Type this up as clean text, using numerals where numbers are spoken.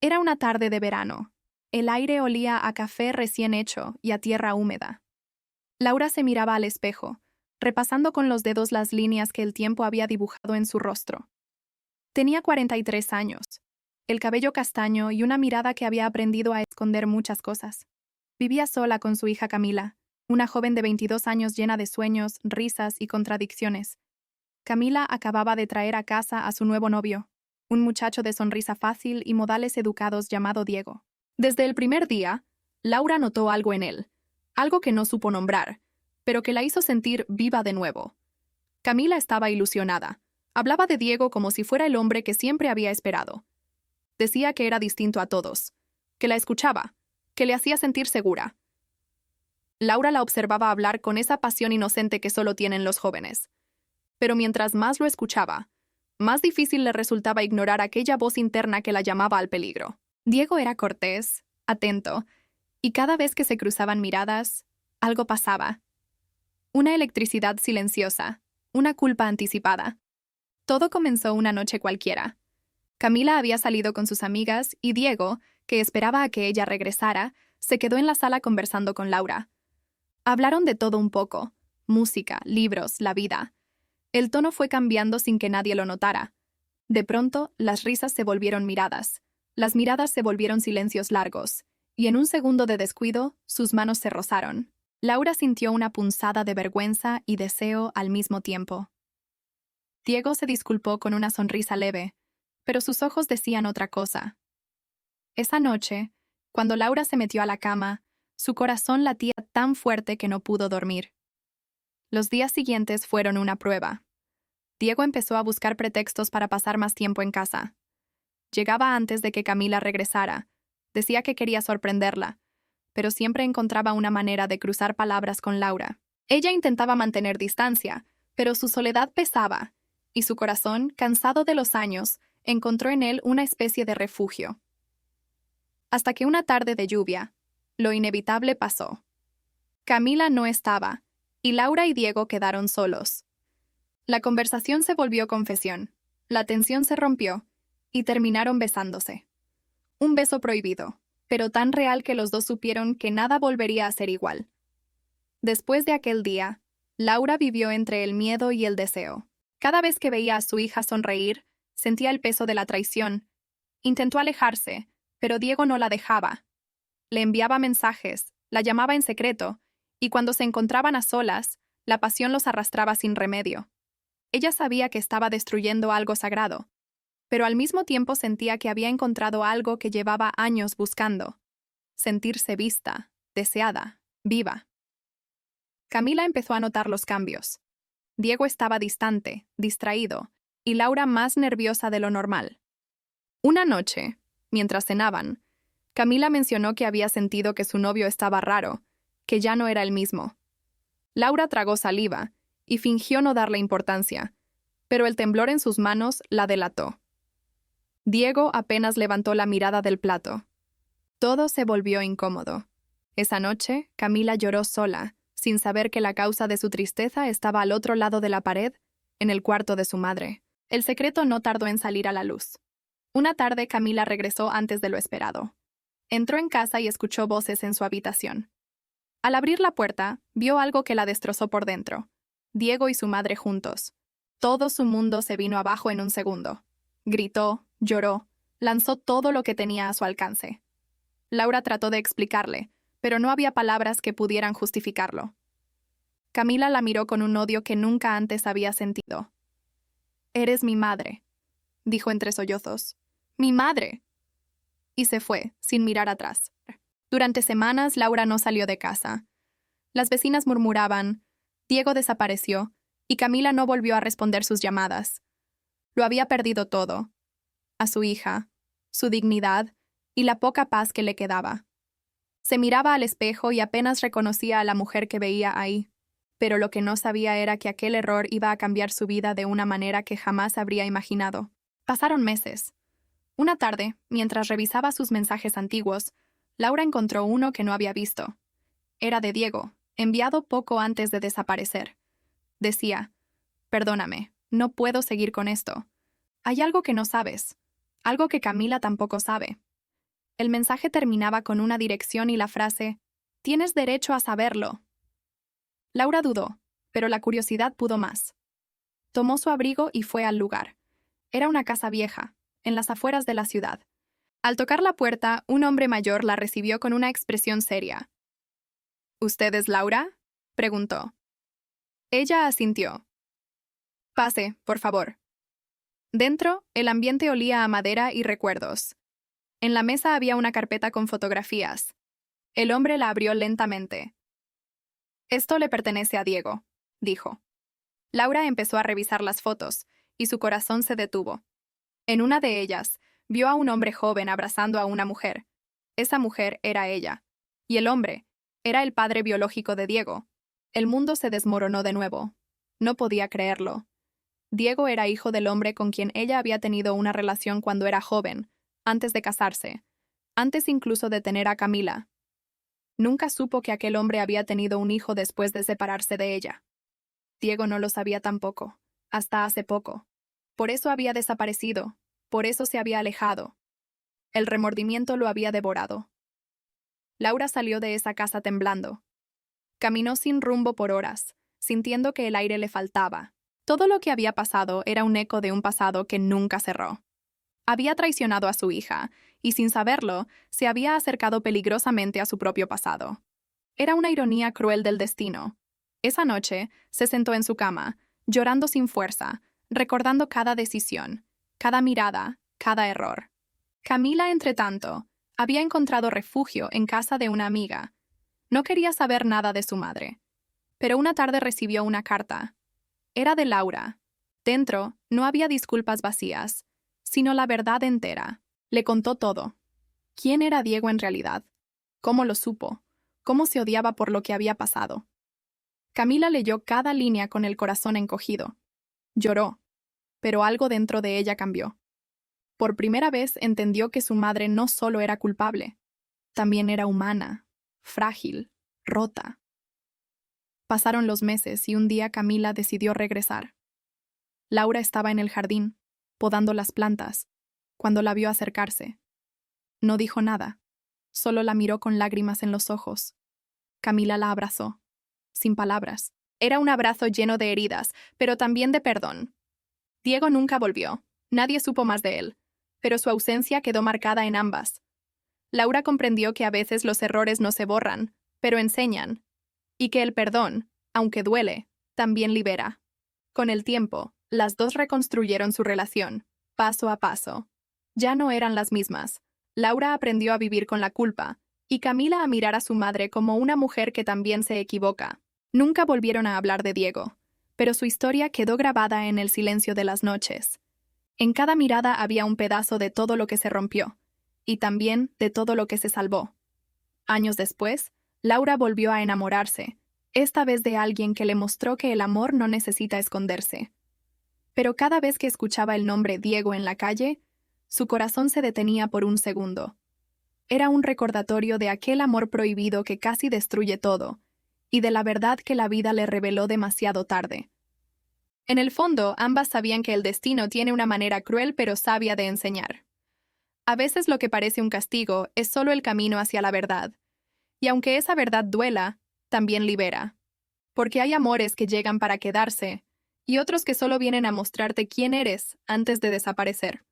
Era una tarde de verano. El aire olía a café recién hecho y a tierra húmeda. Laura se miraba al espejo, repasando con los dedos las líneas que el tiempo había dibujado en su rostro. Tenía 43 años, el cabello castaño y una mirada que había aprendido a esconder muchas cosas. Vivía sola con su hija Camila, una joven de 22 años llena de sueños, risas y contradicciones. Camila acababa de traer a casa a su nuevo novio, un muchacho de sonrisa fácil y modales educados llamado Diego. Desde el primer día, Laura notó algo en él, algo que no supo nombrar, pero que la hizo sentir viva de nuevo. Camila estaba ilusionada. Hablaba de Diego como si fuera el hombre que siempre había esperado. Decía que era distinto a todos, que la escuchaba, que le hacía sentir segura. Laura la observaba hablar con esa pasión inocente que solo tienen los jóvenes. Pero mientras más lo escuchaba, más difícil le resultaba ignorar aquella voz interna que la llamaba al peligro. Diego era cortés, atento, y cada vez que se cruzaban miradas, algo pasaba. Una electricidad silenciosa, una culpa anticipada. Todo comenzó una noche cualquiera. Camila había salido con sus amigas y Diego, que esperaba a que ella regresara, se quedó en la sala conversando con Laura. Hablaron de todo un poco: música, libros, la vida. El tono fue cambiando sin que nadie lo notara. De pronto, las risas se volvieron miradas. Las miradas se volvieron silencios largos, y en un segundo de descuido, sus manos se rozaron. Laura sintió una punzada de vergüenza y deseo al mismo tiempo. Diego se disculpó con una sonrisa leve, pero sus ojos decían otra cosa. Esa noche, cuando Laura se metió a la cama, su corazón latía tan fuerte que no pudo dormir. Los días siguientes fueron una prueba. Diego empezó a buscar pretextos para pasar más tiempo en casa. Llegaba antes de que Camila regresara. Decía que quería sorprenderla, pero siempre encontraba una manera de cruzar palabras con Laura. Ella intentaba mantener distancia, pero su soledad pesaba, y su corazón, cansado de los años, encontró en él una especie de refugio. Hasta que una tarde de lluvia, lo inevitable pasó. Camila no estaba, y Laura y Diego quedaron solos. La conversación se volvió confesión, la tensión se rompió, y terminaron besándose. Un beso prohibido, pero tan real que los dos supieron que nada volvería a ser igual. Después de aquel día, Laura vivió entre el miedo y el deseo. Cada vez que veía a su hija sonreír, sentía el peso de la traición. Intentó alejarse, pero Diego no la dejaba. Le enviaba mensajes, la llamaba en secreto, y cuando se encontraban a solas, la pasión los arrastraba sin remedio. Ella sabía que estaba destruyendo algo sagrado, pero al mismo tiempo sentía que había encontrado algo que llevaba años buscando: sentirse vista, deseada, viva. Camila empezó a notar los cambios. Diego estaba distante, distraído, y Laura más nerviosa de lo normal. Una noche, mientras cenaban, Camila mencionó que había sentido que su novio estaba raro, que ya no era el mismo. Laura tragó saliva y fingió no darle importancia, pero el temblor en sus manos la delató. Diego apenas levantó la mirada del plato. Todo se volvió incómodo. Esa noche, Camila lloró sola, sin saber que la causa de su tristeza estaba al otro lado de la pared, en el cuarto de su madre. El secreto no tardó en salir a la luz. Una tarde, Camila regresó antes de lo esperado. Entró en casa y escuchó voces en su habitación. Al abrir la puerta, vio algo que la destrozó por dentro. Diego y su madre juntos. Todo su mundo se vino abajo en un segundo. Gritó, lloró, lanzó todo lo que tenía a su alcance. Laura trató de explicarle, pero no había palabras que pudieran justificarlo. Camila la miró con un odio que nunca antes había sentido. «Eres mi madre», dijo entre sollozos. «¡Mi madre!» Y se fue, sin mirar atrás. Durante semanas, Laura no salió de casa. Las vecinas murmuraban, Diego desapareció, y Camila no volvió a responder sus llamadas. Lo había perdido todo: a su hija, su dignidad y la poca paz que le quedaba. Se miraba al espejo y apenas reconocía a la mujer que veía ahí, pero lo que no sabía era que aquel error iba a cambiar su vida de una manera que jamás habría imaginado. Pasaron meses. Una tarde, mientras revisaba sus mensajes antiguos, Laura encontró uno que no había visto. Era de Diego, enviado poco antes de desaparecer. Decía: «Perdóname, no puedo seguir con esto. Hay algo que no sabes, algo que Camila tampoco sabe. El mensaje terminaba con una dirección y la frase, «Tienes derecho a saberlo». Laura dudó, pero la curiosidad pudo más. Tomó su abrigo y fue al lugar. Era una casa vieja, en las afueras de la ciudad. Al tocar la puerta, un hombre mayor la recibió con una expresión seria. «¿Usted es Laura?», preguntó. Ella asintió. «Pase, por favor». Dentro, el ambiente olía a madera y recuerdos. En la mesa había una carpeta con fotografías. El hombre la abrió lentamente. «Esto le pertenece a Diego», dijo. Laura empezó a revisar las fotos, y su corazón se detuvo. En una de ellas, vio a un hombre joven abrazando a una mujer. Esa mujer era ella. Y el hombre era el padre biológico de Diego. El mundo se desmoronó de nuevo. No podía creerlo. Diego era hijo del hombre con quien ella había tenido una relación cuando era joven, antes de casarse, antes incluso de tener a Camila. Nunca supo que aquel hombre había tenido un hijo después de separarse de ella. Diego no lo sabía tampoco, hasta hace poco. Por eso había desaparecido, por eso se había alejado. El remordimiento lo había devorado. Laura salió de esa casa temblando. Caminó sin rumbo por horas, sintiendo que el aire le faltaba. Todo lo que había pasado era un eco de un pasado que nunca cerró. Había traicionado a su hija, y sin saberlo, se había acercado peligrosamente a su propio pasado. Era una ironía cruel del destino. Esa noche, se sentó en su cama, llorando sin fuerza, recordando cada decisión, cada mirada, cada error. Camila, entretanto, había encontrado refugio en casa de una amiga. No quería saber nada de su madre. Pero una tarde recibió una carta. Era de Laura. Dentro, no había disculpas vacías, sino la verdad entera. Le contó todo. ¿Quién era Diego en realidad? ¿Cómo lo supo? ¿Cómo se odiaba por lo que había pasado? Camila leyó cada línea con el corazón encogido. Lloró, pero algo dentro de ella cambió. Por primera vez entendió que su madre no solo era culpable, también era humana, frágil, rota. Pasaron los meses y un día Camila decidió regresar. Laura estaba en el jardín, podando las plantas, cuando la vio acercarse. No dijo nada, solo la miró con lágrimas en los ojos. Camila la abrazó, sin palabras. Era un abrazo lleno de heridas, pero también de perdón. Diego nunca volvió, nadie supo más de él, pero su ausencia quedó marcada en ambas. Laura comprendió que a veces los errores no se borran, pero enseñan, y que el perdón, aunque duele, también libera. Con el tiempo, las dos reconstruyeron su relación, paso a paso. Ya no eran las mismas. Laura aprendió a vivir con la culpa, y Camila a mirar a su madre como una mujer que también se equivoca. Nunca volvieron a hablar de Diego, pero su historia quedó grabada en el silencio de las noches. En cada mirada había un pedazo de todo lo que se rompió, y también de todo lo que se salvó. Años después, Laura volvió a enamorarse, esta vez de alguien que le mostró que el amor no necesita esconderse. Pero cada vez que escuchaba el nombre Diego en la calle, su corazón se detenía por un segundo. Era un recordatorio de aquel amor prohibido que casi destruye todo, y de la verdad que la vida le reveló demasiado tarde. En el fondo, ambas sabían que el destino tiene una manera cruel pero sabia de enseñar. A veces lo que parece un castigo es solo el camino hacia la verdad, y aunque esa verdad duela, también libera. Porque hay amores que llegan para quedarse, y otros que solo vienen a mostrarte quién eres antes de desaparecer.